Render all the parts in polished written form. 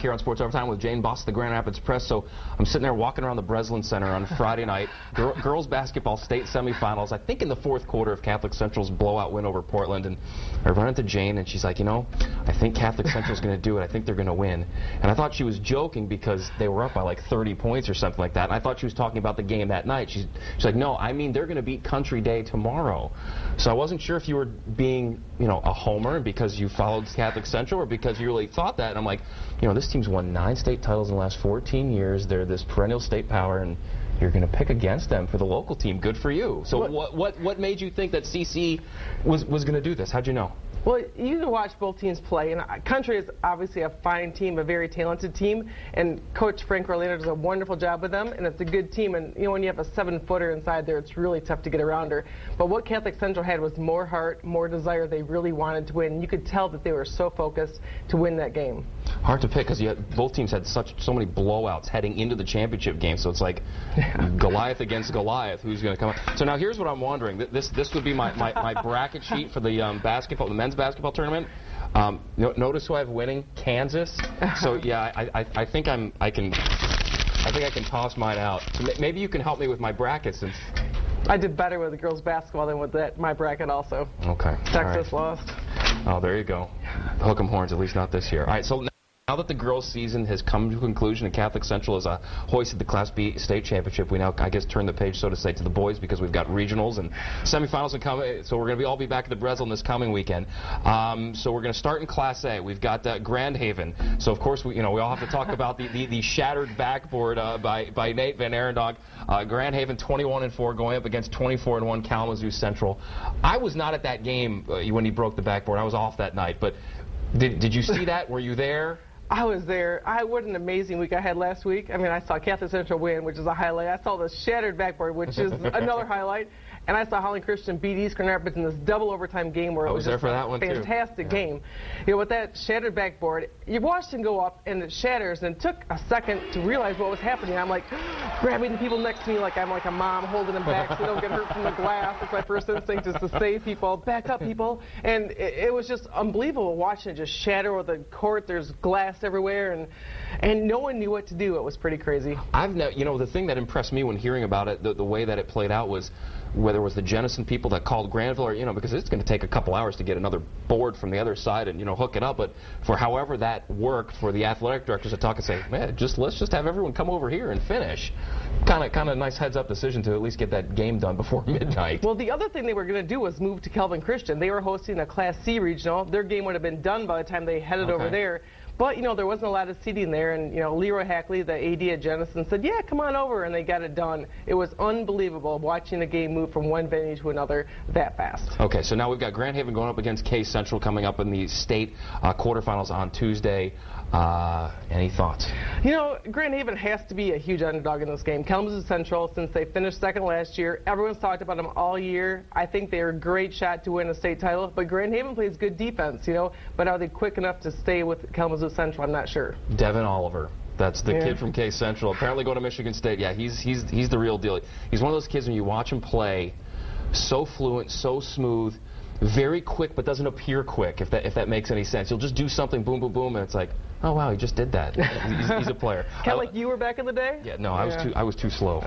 here on Sports Overtime with Jane Boss, the Grand Rapids Press. So I'm sitting there walking around the Breslin Center on Friday night. Girls basketball state semifinals, I think in the fourth quarter of Catholic Central's blowout win over Portland. And I run into Jane, and she's like, you know, I think Catholic Central's going to do it. I think they're going to win. And I thought she was joking because they were up by like 30 points or something like that. And I thought she was talking about the game that night. She's like, no, I mean they're going to beat Country Day tomorrow. So I wasn't sure if you were being, you know, a homer because you followed Catholic Central or because you really thought that. And I'm like, you know, this team's won 9 state titles in the last 14 years. They're this perennial state power, and you're going to pick against them for the local team. Good for you. So what made you think that CC was going to do this? How'd you know? Well, you can watch both teams play, and Country is obviously a fine team, a very talented team, and Coach Frank Orlando does a wonderful job with them, and it's a good team. And you know, when you have a 7-footer inside there, it's really tough to get around her. But what Catholic Central had was more heart, more desire. They really wanted to win. You could tell that they were so focused to win that game. Hard to pick because both teams had so many blowouts heading into the championship game. So it's like Goliath against Goliath. Who's going to come up? So now here's what I'm wondering. This would be my bracket sheet for the the men's basketball tournament. Notice who I have winning, Kansas. So yeah, I think I can toss mine out. So maybe you can help me with my bracket since I did better with the girls basketball than with my bracket also. Okay. Texas lost. Oh, there you go. Hook 'em horns, at least not this year. All right, so now that the girls' season has come to a conclusion and Catholic Central has hoisted the Class B state championship, we now, I guess, turn the page, so to say, to the boys because we've got regionals and semifinals coming. So we're going to all be back at the Breslin this coming weekend. So we're going to start in Class A. We've got Grand Haven. So of course we all have to talk about the shattered backboard by Nate Van Arendonk. Grand Haven 21-4 going up against 24-1 Kalamazoo Central. I was not at that game when he broke the backboard. I was off that night. But did you see that? Were you there? I was there. What an amazing week I had last week. I mean, I saw Catholic Central win, which is a highlight. I saw the shattered backboard, which is another highlight. And I saw Holland Christian beat East Grand Rapids in this double overtime game where it was there for that one too. Fantastic game. You know, with that shattered backboard, you watched him go up and it shatters, and it took a second to realize what was happening. I'm like grabbing the people next to me like I'm like a mom holding them back so they don't get hurt from the glass. That's my first instinct, is to save people. Back up, people. And it was just unbelievable watching it just shatter with the court. There's glass everywhere, and no one knew what to do. It was pretty crazy. The thing that impressed me when hearing about it, the way that it played out, was whether it was the Jenison people that called Granville, or because it's going to take a couple hours to get another board from the other side and hook it up. But for however that worked, for the athletic directors to talk and say, man, let's just have everyone come over here and finish. Kind of nice heads-up decision to at least get that game done before midnight. Well, the other thing they were going to do was move to Calvin Christian. They were hosting a Class C regional. Their game would have been done by the time they headed over there. But, there wasn't a lot of seating there, and, Leroy Hackley, the AD at Jenison, said, yeah, come on over, and they got it done. It was unbelievable watching a game move from one venue to another that fast. Okay, so now we've got Grand Haven going up against Case Central coming up in the state quarterfinals on Tuesday. Any thoughts? Grand Haven has to be a huge underdog in this game. Kalamazoo Central, since they finished second last year, everyone's talked about them all year. I think they're a great shot to win a state title, but Grand Haven plays good defense, but are they quick enough to stay with Kalamazoo Central? I'm not sure. Devin Oliver. That's the kid from Case Central. Apparently going to Michigan State. Yeah, he's the real deal. He's one of those kids when you watch him play, so fluent, so smooth, very quick, but doesn't appear quick, if that makes any sense. He'll just do something, boom, boom, boom, and it's like, oh wow, he just did that. He's a player. Kind of like you were back in the day? Yeah, no, I was too slow.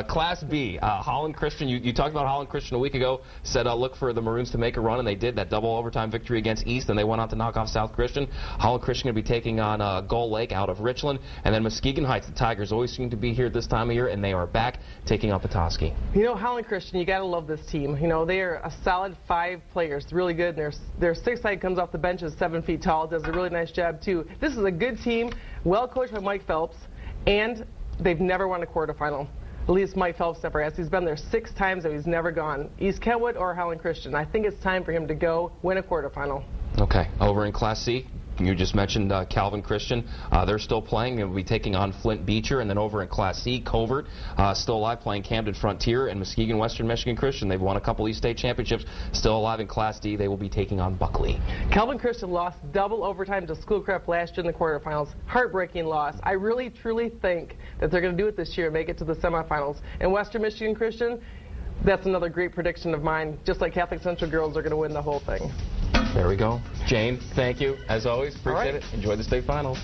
Class B, Holland Christian. You talked about Holland Christian a week ago. Said look for the Maroons to make a run, and they did. That double overtime victory against East, and they went on to knock off South Christian. Holland Christian going to be taking on Gull Lake out of Richland, and then Muskegon Heights. The Tigers always seem to be here at this time of year, and they are back taking on Petoskey. Holland Christian, you got to love this team. They are a solid 5 players, really good. Their 6th side comes off the bench, is 7 feet tall, does a really nice job too. This is a good team, well coached by Mike Phelps, and they've never won a quarterfinal. At least Mike Phelps never has. He's been there 6 times and he's never gone. East Kentwood or Holland Christian. I think it's time for him to go win a quarterfinal. Okay, over in Class C, you just mentioned Calvin Christian. They're still playing. They'll be taking on Flint Beecher. And then over in Class C, Covert, still alive, playing Camden Frontier. And Muskegon Western Michigan Christian. They've won a couple East State championships. Still alive in Class D. They will be taking on Buckley. Calvin Christian lost double overtime to Schoolcraft last year in the quarterfinals. Heartbreaking loss. I really, truly think that they're going to do it this year and make it to the semifinals. And Western Michigan Christian, that's another great prediction of mine. Just like Catholic Central girls are going to win the whole thing. There we go. Jane, thank you. As always, appreciate it. Enjoy the state finals.